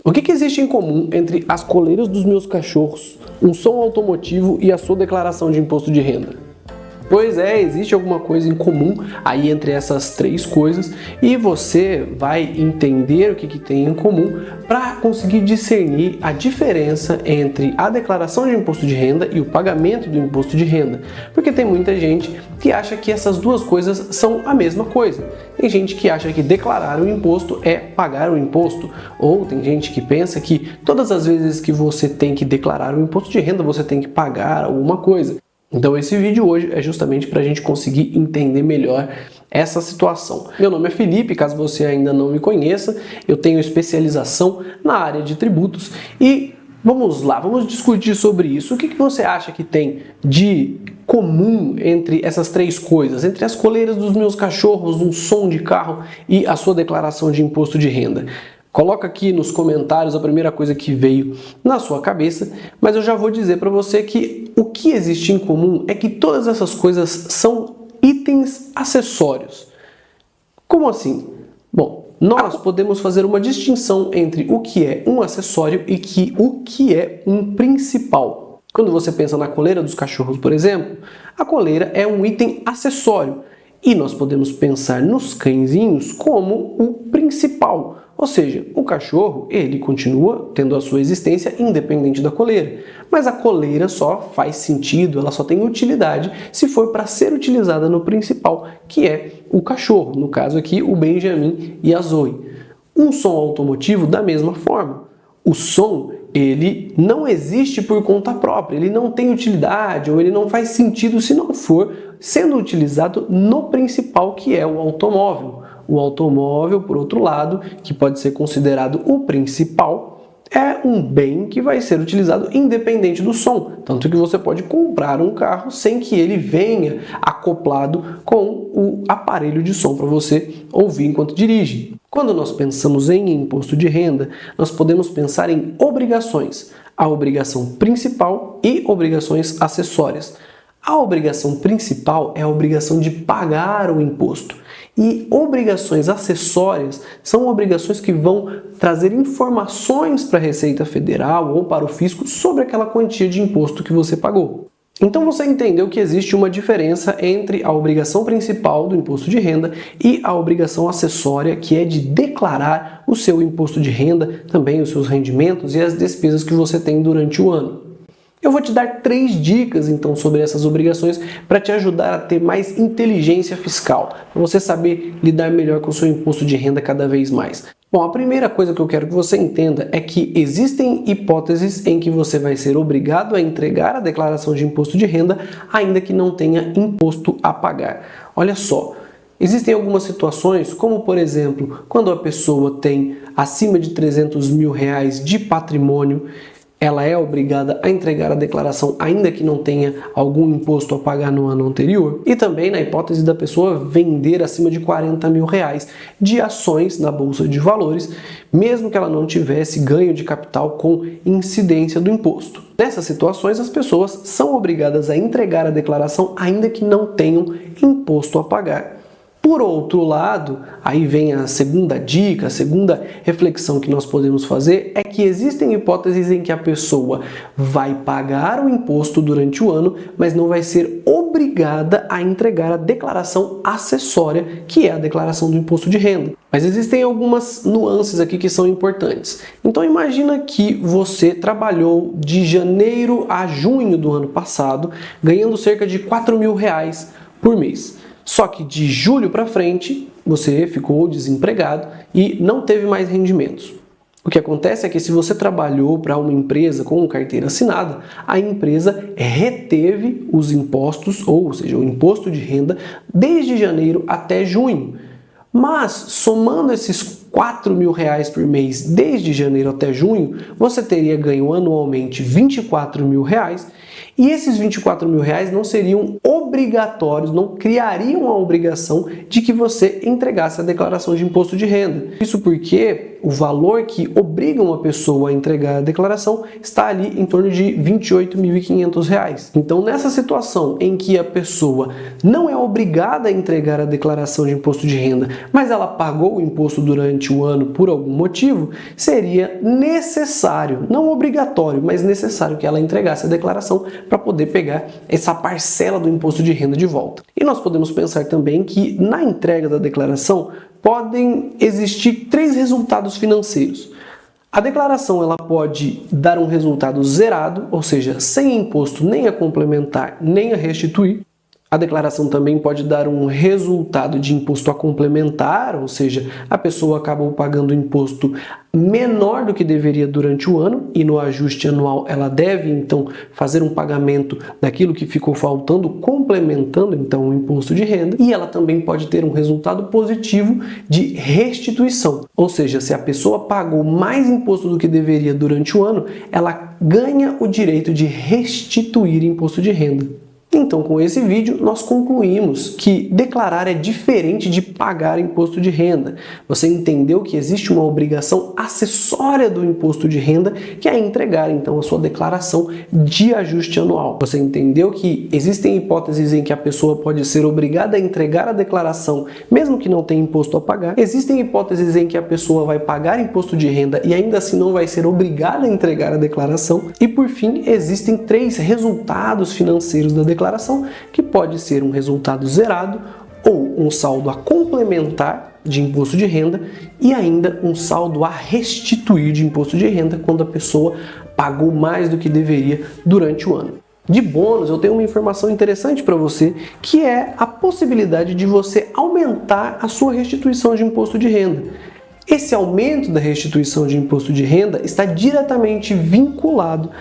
O que existe em comum entre as coleiras dos meus cachorros, um som automotivo e a sua declaração de imposto de renda? Pois é, existe alguma coisa em comum aí entre essas três coisas e você vai entender o que tem em comum para conseguir discernir a diferença entre a declaração de imposto de renda e o pagamento do imposto de renda. Porque tem muita gente que acha que essas duas coisas são a mesma coisa. Tem gente que acha que declarar o imposto é pagar o imposto, ou tem gente que pensa que todas as vezes que você tem que declarar o imposto de renda você tem que pagar alguma coisa. Então esse vídeo hoje é justamente para a gente conseguir entender melhor essa situação. Meu nome é Felipe, caso você ainda não me conheça, eu tenho especialização na área de tributos e vamos lá, vamos discutir sobre isso. O que você acha que tem de comum entre essas três coisas, entre as coleiras dos meus cachorros, um som de carro e a sua declaração de imposto de renda? Coloca aqui nos comentários a primeira coisa que veio na sua cabeça, mas eu já vou dizer para você que o que existe em comum é que todas essas coisas são itens acessórios. Como assim? Bom, nós podemos fazer uma distinção entre o que é um acessório e o que é um principal. Quando você pensa na coleira dos cachorros, por exemplo, a coleira é um item acessório e nós podemos pensar nos cãezinhos como o principal. Ou seja, o cachorro, ele continua tendo a sua existência independente da coleira. Mas a coleira só faz sentido, ela só tem utilidade se for para ser utilizada no principal, que é o cachorro. No caso aqui, o Benjamin e a Zoe. Um som automotivo da mesma forma. O som, ele não existe por conta própria, ele não tem utilidade ou ele não faz sentido se não for sendo utilizado no principal, que é o automóvel. O automóvel, por outro lado, que pode ser considerado o principal, é um bem que vai ser utilizado independente do som. Tanto que você pode comprar um carro sem que ele venha acoplado com o aparelho de som para você ouvir enquanto dirige. Quando nós pensamos em imposto de renda, nós podemos pensar em obrigações. A obrigação principal e obrigações acessórias. A obrigação principal é a obrigação de pagar o imposto. E obrigações acessórias são obrigações que vão trazer informações para a Receita Federal ou para o fisco sobre aquela quantia de imposto que você pagou. Então você entendeu que existe uma diferença entre a obrigação principal do imposto de renda e a obrigação acessória, que é de declarar o seu imposto de renda, também os seus rendimentos e as despesas que você tem durante o ano. Eu vou te dar 3 dicas então sobre essas obrigações para te ajudar a ter mais inteligência fiscal, para você saber lidar melhor com o seu imposto de renda cada vez mais. Bom, a primeira coisa que eu quero que você entenda é que existem hipóteses em que você vai ser obrigado a entregar a declaração de imposto de renda ainda que não tenha imposto a pagar. Olha só, existem algumas situações, como por exemplo, quando a pessoa tem acima de 300 mil reais de patrimônio, ela é obrigada a entregar a declaração ainda que não tenha algum imposto a pagar no ano anterior. E também na hipótese da pessoa vender acima de 40 mil reais de ações na Bolsa de Valores, mesmo que ela não tivesse ganho de capital com incidência do imposto. Nessas situações, as pessoas são obrigadas a entregar a declaração ainda que não tenham imposto a pagar. Por outro lado, aí vem a segunda dica, a segunda reflexão que nós podemos fazer é que existem hipóteses em que a pessoa vai pagar o imposto durante o ano, mas não vai ser obrigada a entregar a declaração acessória, que é a declaração do imposto de renda. Mas existem algumas nuances aqui que são importantes. Então imagina que você trabalhou de janeiro a junho do ano passado, ganhando cerca de 4 mil reais por mês. Só que de julho para frente, você ficou desempregado e não teve mais rendimentos. O que acontece é que se você trabalhou para uma empresa com carteira assinada, a empresa reteve os impostos, ou seja, o imposto de renda, desde janeiro até junho. Mas, somando esses 4 mil reais por mês desde janeiro até junho, você teria ganho anualmente 24 mil reais e esses 24 mil reais não seriam obrigatórios, não criariam a obrigação de que você entregasse a declaração de imposto de renda. Isso porque o valor que obriga uma pessoa a entregar a declaração está ali em torno de R$ 28.500. Então, nessa situação em que a pessoa não é obrigada a entregar a declaração de imposto de renda, mas ela pagou o imposto durante durante o ano por algum motivo, seria necessário, não obrigatório, mas necessário que ela entregasse a declaração para poder pegar essa parcela do imposto de renda de volta. E nós podemos pensar também que na entrega da declaração podem existir 3 resultados financeiros. A declaração ela pode dar um resultado zerado, ou seja, sem imposto nem a complementar nem a restituir. A declaração também pode dar um resultado de imposto a complementar, ou seja, a pessoa acabou pagando imposto menor do que deveria durante o ano e no ajuste anual ela deve então fazer um pagamento daquilo que ficou faltando, complementando então o imposto de renda, e ela também pode ter um resultado positivo de restituição, ou seja, se a pessoa pagou mais imposto do que deveria durante o ano, ela ganha o direito de restituir imposto de renda. Então, com esse vídeo, nós concluímos que declarar é diferente de pagar imposto de renda. Você entendeu que existe uma obrigação acessória do imposto de renda, que é entregar, então, a sua declaração de ajuste anual. Você entendeu que existem hipóteses em que a pessoa pode ser obrigada a entregar a declaração, mesmo que não tenha imposto a pagar. Existem hipóteses em que a pessoa vai pagar imposto de renda e ainda assim não vai ser obrigada a entregar a declaração. E, por fim, existem 3 resultados financeiros da declaração, que pode ser um resultado zerado ou um saldo a complementar de imposto de renda e ainda um saldo a restituir de imposto de renda quando a pessoa pagou mais do que deveria durante o ano. De bônus, eu tenho uma informação interessante para você, que é a possibilidade de você aumentar a sua restituição de imposto de renda. Esse aumento da restituição de imposto de renda está diretamente vinculado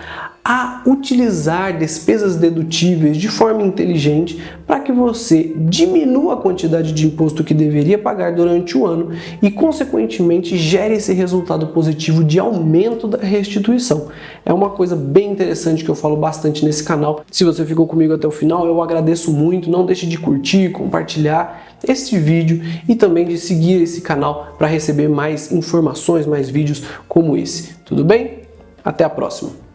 a utilizar despesas dedutíveis de forma inteligente para que você diminua a quantidade de imposto que deveria pagar durante o ano e, consequentemente, gere esse resultado positivo de aumento da restituição. É uma coisa bem interessante que eu falo bastante nesse canal. Se você ficou comigo até o final, eu agradeço muito. Não deixe de curtir, compartilhar este vídeo e também de seguir esse canal para receber mais informações, mais vídeos como esse. Tudo bem? Até a próxima!